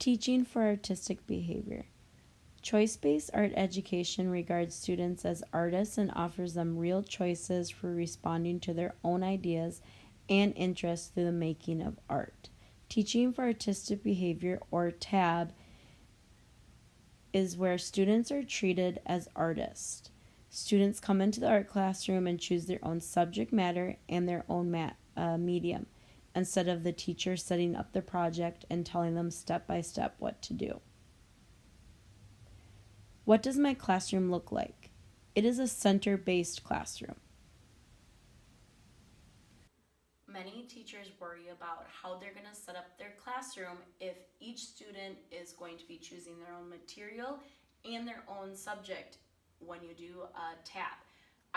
Teaching for artistic behavior. Choice-based art education regards students as artists and offers them real choices for responding to their own ideas and interests through the making of art. Teaching for artistic behavior, or TAB, is where students are treated as artists. Students come into the art classroom and choose their own subject matter and their own medium, instead of the teacher setting up the project and telling them step by step what to do. What does my classroom look like? It is a center-based classroom. Many teachers worry about how they're going to set up their classroom if each student is going to be choosing their own material and their own subject when you do a TAB.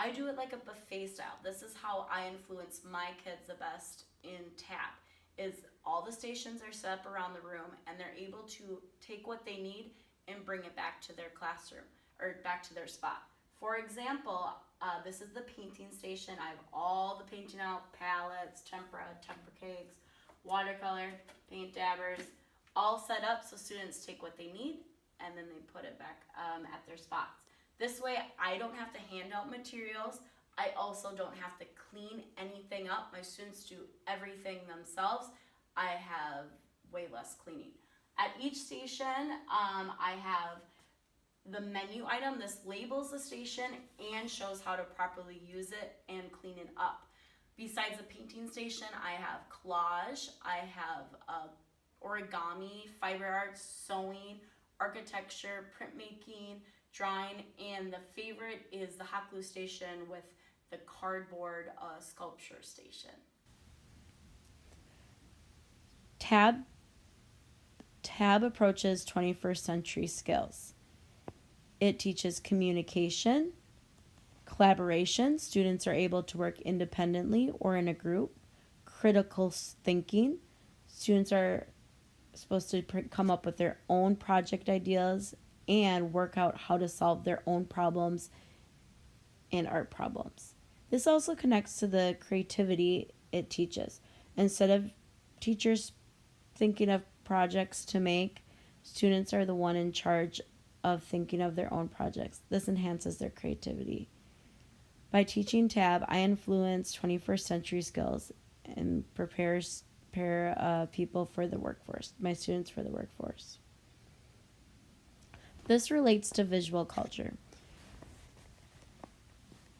I do it like a buffet style. This is how I influence my kids the best in TAB. Is all the stations are set up around the room and they're able to take what they need and bring it back to their classroom or back to their spot. For example, this is the painting station. I have all the painting out palettes, tempera cakes, watercolor, paint dabbers, all set up so students take what they need and then they put it back at their spots. This way I don't have to hand out materials. I also don't have to clean anything up. My students do everything themselves. I have way less cleaning. At each station, I have the menu item. This labels the station and shows how to properly use it and clean it up. Besides the painting station, I have collage, I have origami, fiber arts, sewing, architecture, printmaking, drawing, and the favorite is the hot glue station with the cardboard sculpture station. TAB approaches 21st century skills. It teaches communication, collaboration. Students are able to work independently or in a group. Critical thinking. Students are supposed to come up with their own project ideas and work out how to solve their own problems and art problems. This also connects to the creativity it teaches. Instead of teachers thinking of projects to make, students are the one in charge of thinking of their own projects. This enhances their creativity. By teaching TAB, I influence 21st century skills and prepare people for the workforce, my students for the workforce. This relates to visual culture.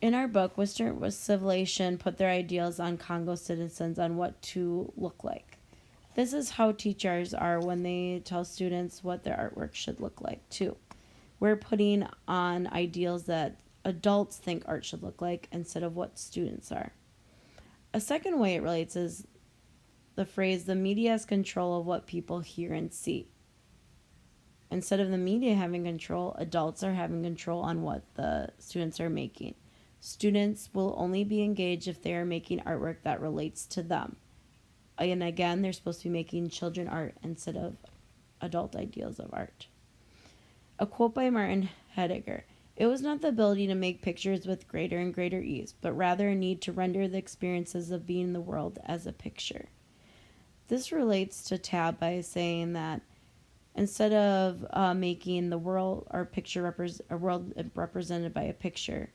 In our book, Western Civilization put their ideals on Congo citizens on what to look like. This is how teachers are when they tell students what their artwork should look like, too. We're putting on ideals that adults think art should look like instead of what students are. A second way it relates is the phrase, the media has control of what people hear and see. Instead of the media having control, adults are having control on what the students are making. Students will only be engaged if they are making artwork that relates to them. And again, they're supposed to be making children art instead of adult ideals of art. A quote by Martin Heidegger: "It was not the ability to make pictures with greater and greater ease, but rather a need to render the experiences of being in the world as a picture." This relates to TAB by saying that instead of making the world or picture a world represented by a picture,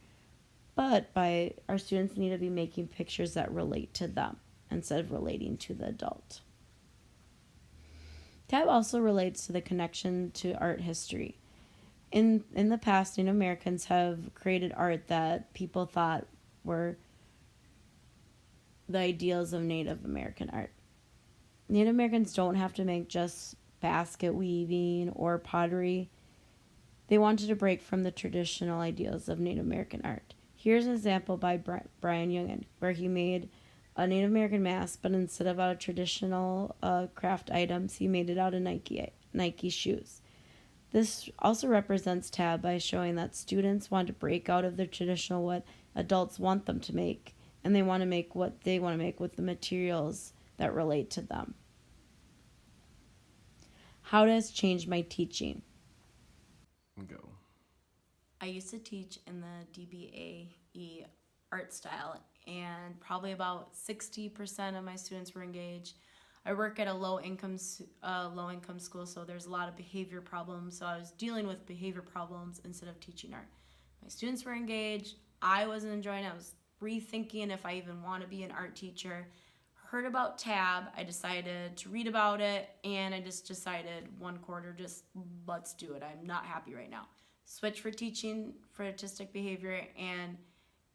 but by our students need to be making pictures that relate to them instead of relating to the adult. TAB also relates to the connection to art history. In the past, Native Americans have created art that people thought were the ideals of Native American art. Native Americans don't have to make just basket weaving or pottery. They wanted to break from the traditional ideals of Native American art. Here's an example by Brian Youngen, where he made a Native American mask, but instead of out of traditional craft items, he made it out of Nike shoes. This also represents TAB by showing that students want to break out of the traditional what adults want them to make, and they want to make what they want to make with the materials that relate to them. How does it change my teaching? Go. I used to teach in the DBAE art style, and probably about 60% of my students were engaged. I work at a low income school, so there's a lot of behavior problems. So I was dealing with behavior problems instead of teaching art. My students were engaged. I wasn't enjoying it. I was rethinking if I even want to be an art teacher. Heard about TAB. I decided to read about it, and I just decided one quarter, just let's do it. I'm not happy right now. Switch for teaching for artistic behavior, and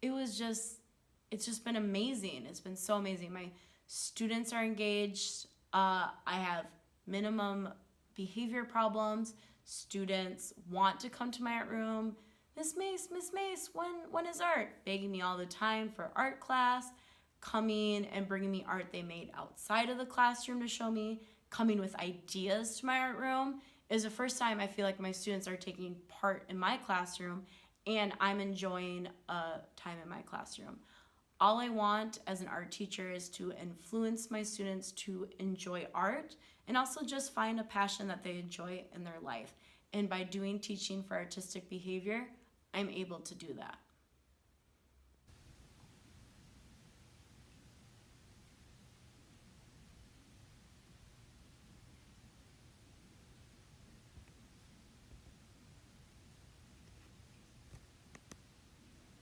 it's just been amazing. It's been so amazing. My students are engaged. I have minimum behavior problems. Students want to come to my art room. Miss Mace, when is art? Begging me all the time for art class, coming and bringing me art they made outside of the classroom to show me, coming with ideas to my art room. Is the first time I feel like my students are taking part in my classroom and I'm enjoying time in my classroom. All I want as an art teacher is to influence my students to enjoy art and also just find a passion that they enjoy in their life. And by doing teaching for artistic behavior, I'm able to do that.